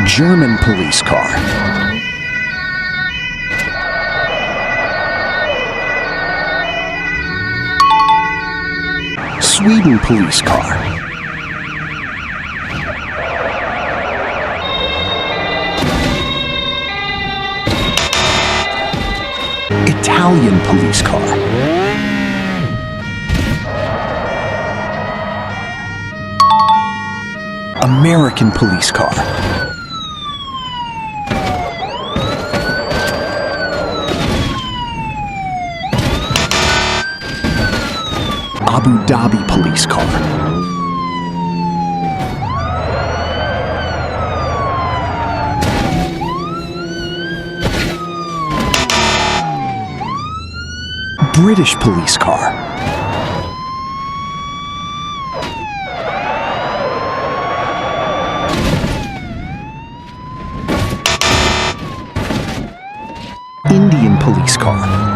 German police car. Sweden police car. Italian police car. American police car. Abu Dhabi police car. British police car. Indian police car.